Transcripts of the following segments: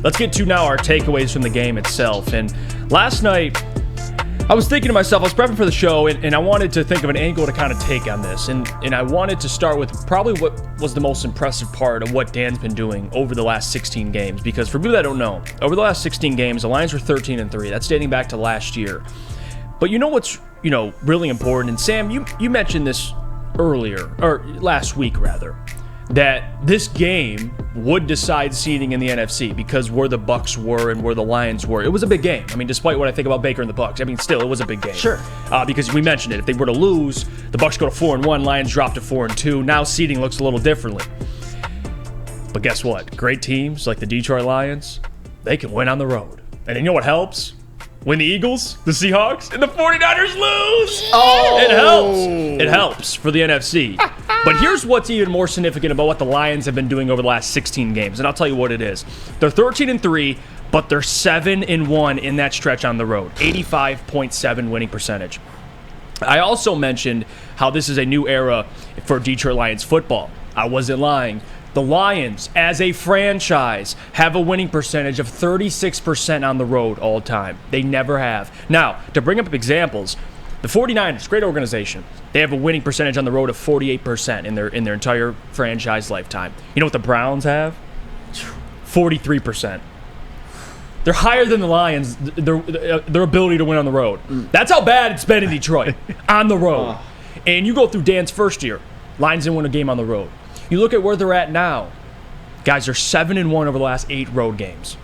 let's get to now our takeaways from the game itself. And last night, I was thinking to myself, I was prepping for the show, and I wanted to think of an angle to kind of take on this. And I wanted to start with probably what was the most impressive part of what Dan's been doing over the last 16 games. Because for people that don't know, over the last 16 games, the Lions were 13-3. That's dating back to last year. But you know what's, really important? And Sam, you mentioned this earlier, or last week rather, that this game would decide seeding in the NFC because where the Bucs were and where the Lions were. It was a big game. I mean, despite what I think about Baker and the Bucs, I mean, still, it was a big game. Sure. Because we mentioned it. If they were to lose, the Bucs go to 4-1, Lions drop to 4-2. Now seeding looks a little differently. But guess what? Great teams like the Detroit Lions, they can win on the road. And you know what helps? When the Eagles, the Seahawks, and the 49ers lose, it helps. It helps for the NFC. But here's what's even more significant about what the Lions have been doing over the last 16 games, and I'll tell you what it is. They're 13-3, but they're 7-1 in that stretch on the road, 85.7 winning percentage. I also mentioned how this is a new era for Detroit Lions football. I wasn't lying. The Lions, as a franchise, have a winning percentage of 36% on the road all time. They never have. Now, to bring up examples, the 49ers, great organization, they have a winning percentage on the road of 48% in their entire franchise lifetime. You know what the Browns have? 43%. They're higher than the Lions, their ability to win on the road. That's how bad it's been in Detroit, on the road. And you go through Dan's first year, Lions didn't win a game on the road. You look at where they're at now. Guys are 7-1 over the last 8 road games.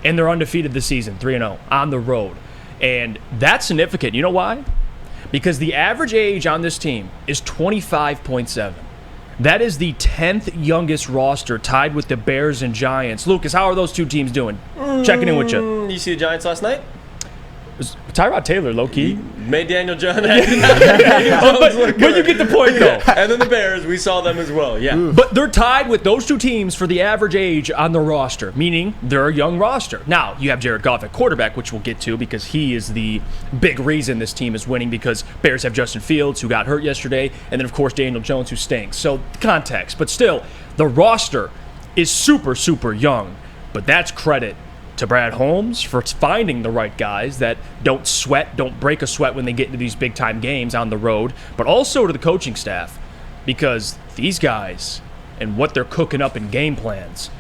And they're undefeated this season, 3-0 on the road. And that's significant. You know why? Because the average age on this team is 25.7. That is the 10th youngest roster, tied with the Bears and Giants. Lucas, how are those two teams doing? Checking in with you. You see the Giants last night? Was Tyrod Taylor low-key? Made Daniel Jones. But you get the point, though. And then the Bears, we saw them as well, yeah. But they're tied with those two teams for the average age on the roster, meaning they're a young roster. Now, you have Jared Goff at quarterback, which we'll get to because he is the big reason this team is winning because Bears have Justin Fields, who got hurt yesterday, and then, of course, Daniel Jones, who stinks. So, context. But still, the roster is super, super young. But that's credit to Brad Holmes for finding the right guys that don't break a sweat when they get into these big-time games on the road, but also to the coaching staff because these guys and what they're cooking up in game plans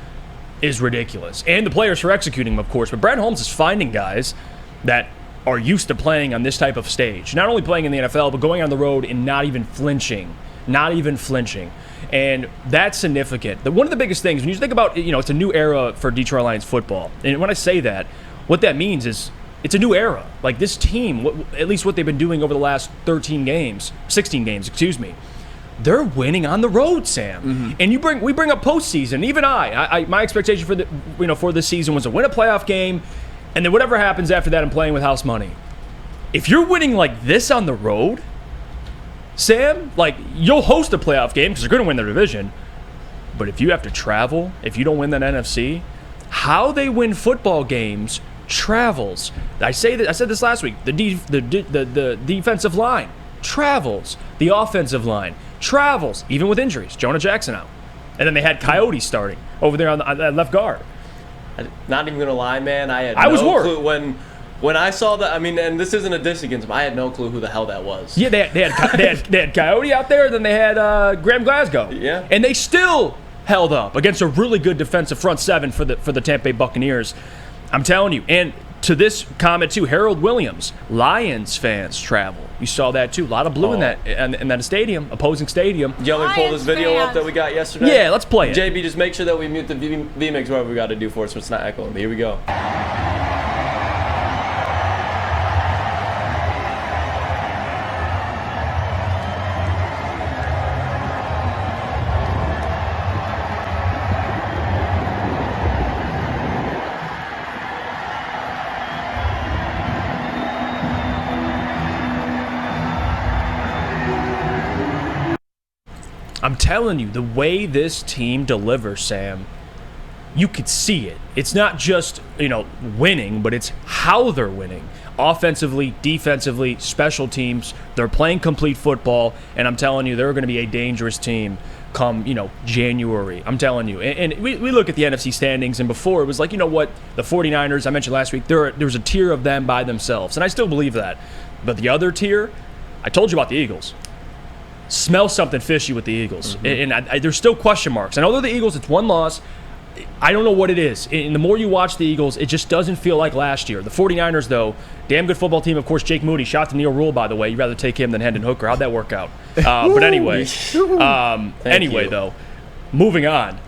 is ridiculous. And the players for executing them, of course, but Brad Holmes is finding guys that are used to playing on this type of stage. Not only playing in the NFL, but going on the road and not even flinching. And that's significant. One of the biggest things, when you think about, it's a new era for Detroit Lions football. And when I say that, what that means is it's a new era. Like this team, at least what they've been doing over the last 16 games, they're winning on the road, Sam. Mm-hmm. And we bring up postseason. Even my expectation for this season was to win a playoff game, and then whatever happens after that, I'm playing with house money. If you're winning like this on the road, Sam, you'll host a playoff game because you're going to win the division. But if you have to travel, if you don't win that NFC, how they win football games travels. I said this last week. The defensive line travels. The offensive line travels, even with injuries. Jonah Jackson out. And then they had Coyote starting over there on the left guard. Not even going to lie, man. I was no clue when I saw that. I mean, and this isn't a diss against him. I had no clue who the hell that was. Yeah, they had Coyote out there, then they had Graham Glasgow. Yeah, and they still held up against a really good defensive front seven for the Tampa Bay Buccaneers. I'm telling you. And to this comment too, Harold Williams, Lions fans travel. You saw that too. A lot of blue in that stadium, opposing stadium. You want me to pull this video up that we got yesterday? Yeah, let's play it. JB, just make sure that we mute the VMix, whatever we got to do for it, so it's not echoing. But here we go. I'm telling you, the way this team delivers, Sam, you could see it. It's not just, winning, but it's how they're winning. Offensively, defensively, special teams. They're playing complete football, and I'm telling you, they're going to be a dangerous team come, January. I'm telling you. And we look at the NFC standings, and before it was like, you know what, the 49ers, I mentioned last week, there's a tier of them by themselves, and I still believe that. But the other tier, I told you about the Eagles. Smell something fishy with the Eagles. Mm-hmm. And there's still question marks. I know they're the Eagles. It's one loss. I don't know what it is. And the more you watch the Eagles, it just doesn't feel like last year. The 49ers, though, damn good football team. Of course, Jake Moody, shout out to Neil Rule, by the way. You'd rather take him than Hendon Hooker. How'd that work out? But anyway, though, moving on.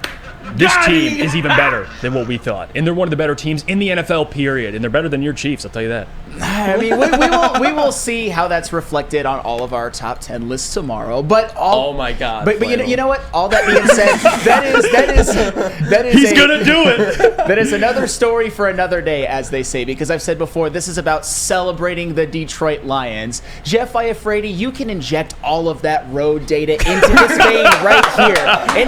This team is even better than what we thought. And they're one of the better teams in the NFL, period. And they're better than your Chiefs, I'll tell you that. I mean, we will see how that's reflected on all of our top 10 lists tomorrow. But oh my God! But you know what? All that being said, that is he's gonna do it. That is another story for another day, as they say. Because I've said before, this is about celebrating the Detroit Lions. Jeff Iafrate, you can inject all of that road data into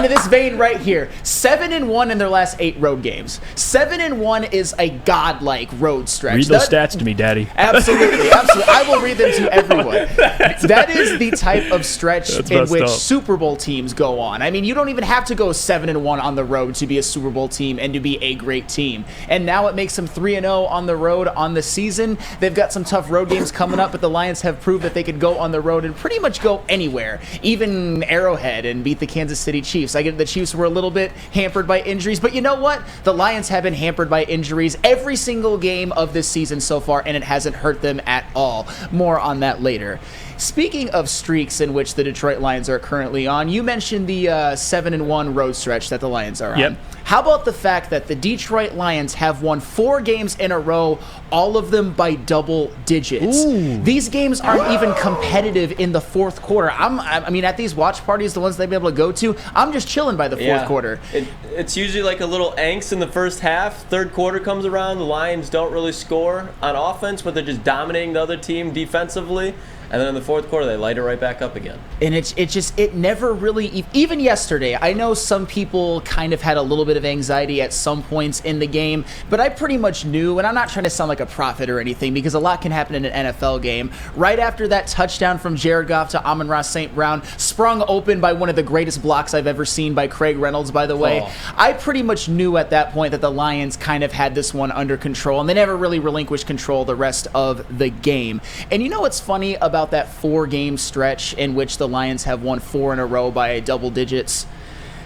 this vein right here. 7-1 in their last 8 road games. 7-1 is a godlike road stretch. Read those stats to me, Daddy. Absolutely. I will read them to everyone. That is the type of stretch in which Super Bowl teams go on. I mean, you don't even have to go 7-1 on the road to be a Super Bowl team and to be a great team. And now it makes them 3-0 on the road on the season. They've got some tough road games coming up, but the Lions have proved that they could go on the road and pretty much go anywhere, even Arrowhead, and beat the Kansas City Chiefs. I get the Chiefs were a little bit hampered by injuries, but you know what? The Lions have been hampered by injuries every single game of this season so far, and it hasn't hurt them at all. More on that later. Speaking of streaks in which the Detroit Lions are currently on, you mentioned the 7-1 road stretch that the Lions are on. How about the fact that the Detroit Lions have won 4 games in a row, all of them by double digits? Ooh. These games aren't even competitive in the fourth quarter. I mean, at these watch parties, the ones they've been able to go to, I'm just chilling by the fourth quarter. It's usually like a little angst in the first half. Third quarter comes around, the Lions don't really score on offense, but they're just dominating the other team defensively. And then in the fourth quarter, they light it right back up again. And it never really, even yesterday, I know some people kind of had a little bit of anxiety at some points in the game, but I pretty much knew, and I'm not trying to sound like a prophet or anything, because a lot can happen in an NFL game. Right after that touchdown from Jared Goff to Amon-Ra St. Brown, sprung open by one of the greatest blocks I've ever seen by Craig Reynolds, by the way, I pretty much knew at that point that the Lions kind of had this one under control, and they never really relinquished control the rest of the game. And you know what's funny about that 4-game stretch in which the Lions have won 4 in a row by double digits?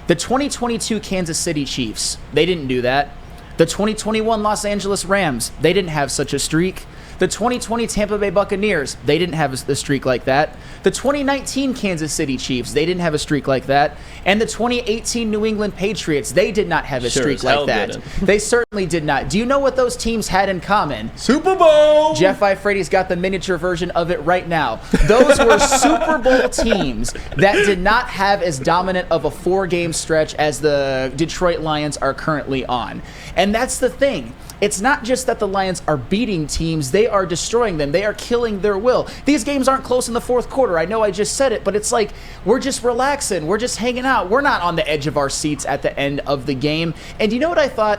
The 2022 Kansas City Chiefs, they didn't do that. The 2021 Los Angeles Rams, they didn't have such a streak. The 2020 Tampa Bay Buccaneers, they didn't have a streak like that. The 2019 Kansas City Chiefs, they didn't have a streak like that. And the 2018 New England Patriots, they did not have a streak like that. They certainly did not. Do you know what those teams had in common? Super Bowl! Jeff Iafrate's got the miniature version of it right now. Those were Super Bowl teams that did not have as dominant of a 4-game stretch as the Detroit Lions are currently on. And that's the thing. It's not just that the Lions are beating teams, they are destroying them. They are killing their will. These games aren't close in the fourth quarter. I know I just said it, but it's like we're just relaxing. We're just hanging out. We're not on the edge of our seats at the end of the game. And you know what I thought?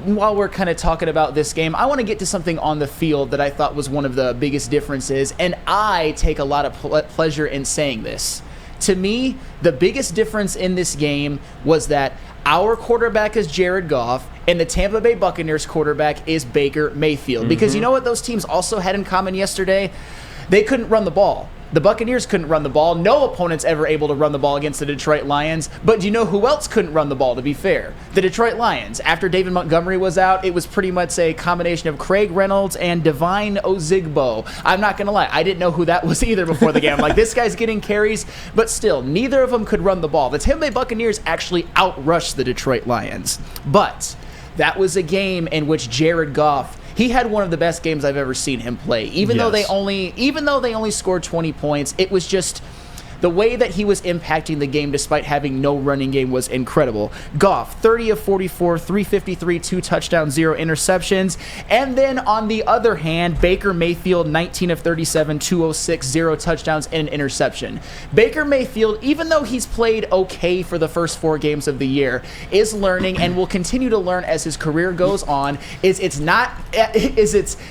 While we're kind of talking about this game, I want to get to something on the field that I thought was one of the biggest differences, and I take a lot of pleasure in saying this. To me, the biggest difference in this game was that our quarterback is Jared Goff, and the Tampa Bay Buccaneers quarterback is Baker Mayfield. Because you know what those teams also had in common yesterday? They couldn't run the ball. The Buccaneers couldn't run the ball. No opponent's ever able to run the ball against the Detroit Lions. But do you know who else couldn't run the ball, to be fair? The Detroit Lions. After David Montgomery was out, it was pretty much a combination of Craig Reynolds and Devine Ozigbo. I'm not going to lie. I didn't know who that was either before the game. I'm like, this guy's getting carries. But still, neither of them could run the ball. The Tampa Bay Buccaneers actually outrushed the Detroit Lions. But that was a game in which Jared Goff, he had one of the best games I've ever seen him play. Even though they only scored 20 points, it was just the way that he was impacting the game despite having no running game was incredible. Goff, 30 of 44, 353, 2 touchdowns, 0 interceptions. And then on the other hand, Baker Mayfield, 19 of 37, 206, 0 touchdowns, and an interception. Baker Mayfield, even though he's played okay for the first 4 games of the year, is learning and will continue to learn as his career goes on. It's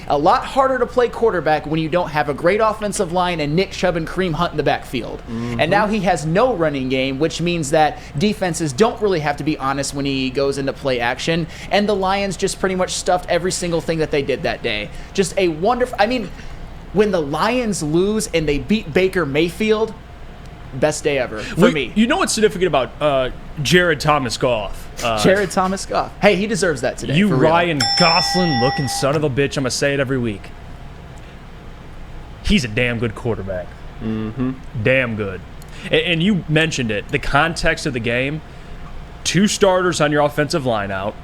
a lot harder to play quarterback when you don't have a great offensive line and Nick Chubb and Kareem Hunt in the backfield. And now he has no running game, which means that defenses don't really have to be honest when he goes into play action. And the Lions just pretty much stuffed every single thing that they did that day. Just a wonderful, I mean, when the Lions lose and they beat Baker Mayfield, best day ever for me. You know what's significant about Jared Thomas Goff? Jared Thomas Goff. Hey, he deserves that today. You for real. Ryan Gosling looking son of a bitch. I'm going to say it every week. He's a damn good quarterback. Damn good. And you mentioned it. The context of the game, 2 starters on your offensive line out.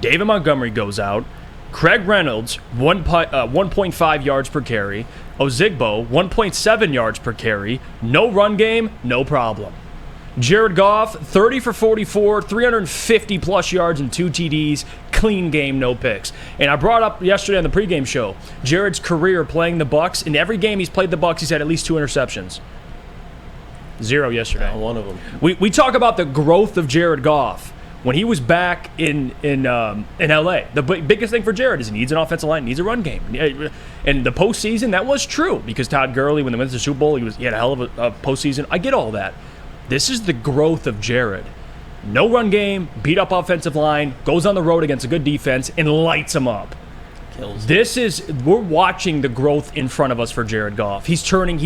David Montgomery goes out. Craig Reynolds, 1.5 yards per carry. Ozigbo, 1.7 yards per carry. No run game, no problem. Jared Goff, 30 for 44, 350-plus yards and 2 TDs. Clean game, no picks. And I brought up yesterday on the pregame show, Jared's career playing the Bucs. In every game he's played the Bucs, he's had at least 2 interceptions. 0 yesterday. Yeah, one of them. We talk about the growth of Jared Goff. When he was back in LA, the biggest thing for Jared is he needs an offensive line, needs a run game. And the postseason, that was true because Todd Gurley, when they went to the Super Bowl, he had a hell of a postseason. I get all that. This is the growth of Jared. No run game, beat up offensive line, goes on the road against a good defense, and lights them up. Kills. We're watching the growth in front of us for Jared Goff. He's turning,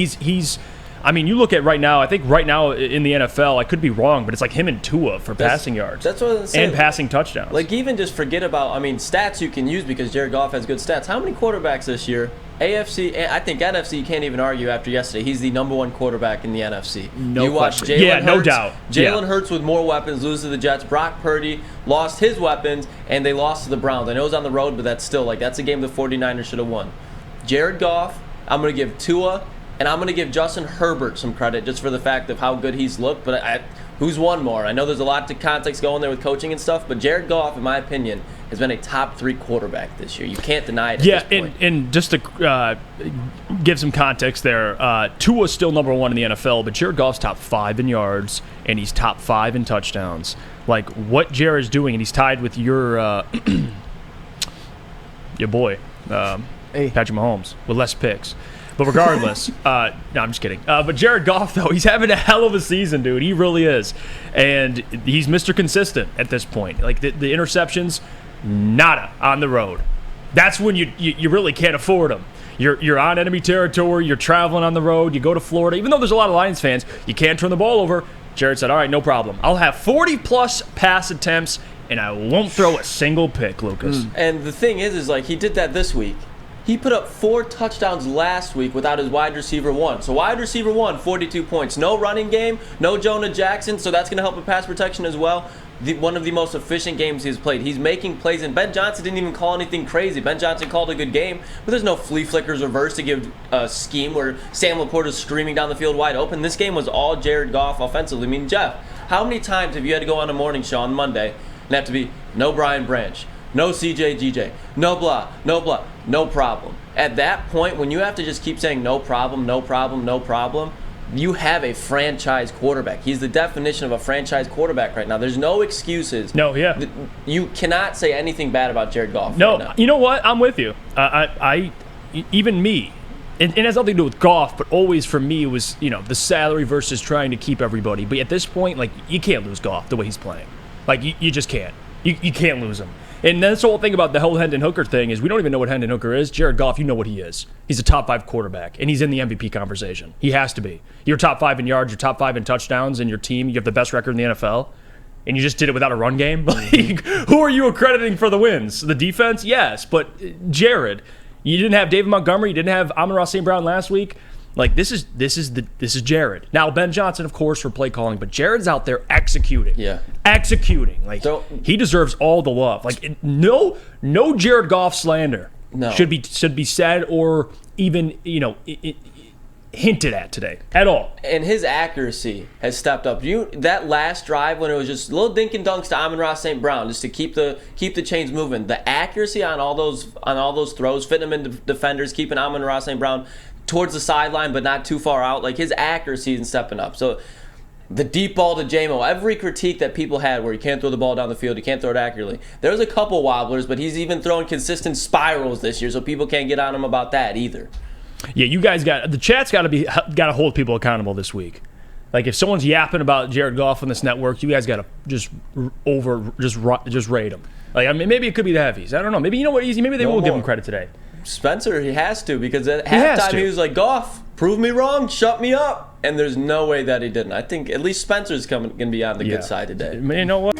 I mean, you look at right now, I think right now in the NFL, I could be wrong, but it's like him and Tua for passing yards. That's what I'm saying. And passing touchdowns. Like, even just forget about, stats you can use because Jared Goff has good stats. How many quarterbacks this year? AFC, I think NFC, you can't even argue after yesterday. He's the number 1 quarterback in the NFC. No question. Jalen no Hurts, doubt. Jalen Hurts with more weapons loses to the Jets. Brock Purdy lost his weapons, and they lost to the Browns. I know it was on the road, but that's a game the 49ers should have won. Jared Goff, I'm going to give Tua, and I'm going to give Justin Herbert some credit just for the fact of how good he's looked. But who's won more? I know there's a lot of context going there with coaching and stuff, but Jared Goff, in my opinion, has been a top 3 quarterback this year. You can't deny it at this point. And just to give some context there, Tua's still number 1 in the NFL, but Jared Goff's top 5 in yards, and he's top 5 in touchdowns. Like, what Jared's doing, and he's tied with your boy, Patrick Mahomes, with less picks. But regardless, no, I'm just kidding. But Jared Goff, though, he's having a hell of a season, dude. He really is. And he's Mr. Consistent at this point. Like, the interceptions, nada on the road. That's when you really can't afford them. You're on enemy territory. You're traveling on the road. You go to Florida. Even though there's a lot of Lions fans, you can't turn the ball over. Jared said, all right, no problem. I'll have 40-plus pass attempts, and I won't throw a single pick, Lucas. And the thing is like, he did that this week. He put up 4 touchdowns last week without his wide receiver 1. So wide receiver 1, 42 points. No running game, no Jonah Jackson, so that's going to help with pass protection as well. One of the most efficient games he's played. He's making plays, and Ben Johnson didn't even call anything crazy. Ben Johnson called a good game, but there's no flea flickers reverse to give a scheme where Sam Laporta is screaming down the field wide open. This game was all Jared Goff offensively. I mean, Jeff, how many times have you had to go on a morning show on Monday and have to be no Brian Branch, no CJ GJ, no blah, no problem? At that point, when you have to just keep saying no problem, no problem, no problem, you have a franchise quarterback. He's the definition of a franchise quarterback right now. There's no excuses. No, yeah. You cannot say anything bad about Jared Goff. No, right now. You know what? I'm with you. Even me, and it has nothing to do with Goff, but always for me it was, the salary versus trying to keep everybody. But at this point, like, you can't lose Goff the way he's playing. Like, you just can't. You can't lose him. And that's the whole thing about the whole Hendon Hooker thing is we don't even know what Hendon Hooker is. Jared Goff, you know what he is. He's a top 5 quarterback, and he's in the MVP conversation. He has to be. You're top 5 in yards, you're top 5 in touchdowns, and your team, you have the best record in the NFL, and you just did it without a run game? Like, who are you accrediting for the wins? The defense? Yes, but Jared, you didn't have David Montgomery, you didn't have Amon-Ra St. Brown last week. Like, this is Jared. Now, Ben Johnson, of course, for play calling, but Jared's out there executing. Yeah. Executing. Like, he deserves all the love. Like, no Jared Goff slander should be said or even, hinted at today at all. And his accuracy has stepped up. That last drive when it was just little dink and dunks to Amon-Ra St. Brown just to keep the chains moving. The accuracy on all those throws, fitting them into defenders, keeping Amon-Ra St. Brown towards the sideline but not too far out. Like, his accuracy is stepping up. So the deep ball to J-Mo, every critique that people had where you can't throw the ball down the field, you can't throw it accurately. There was a couple wobblers, but he's even throwing consistent spirals this year, so people can't get on him about that either. Yeah, you guys the chat's got to hold people accountable this week. Like if someone's yapping about Jared Goff on this network, you guys got to just rate him. Like I mean, maybe it could be the heavies. I don't know. Maybe you know what? Easy. Maybe they will give him credit today. Spencer, he has to, because at halftime he was like, Goff, prove me wrong, shut me up. And there's no way that he didn't. I think at least Spencer's going to be on the good side today. You know what?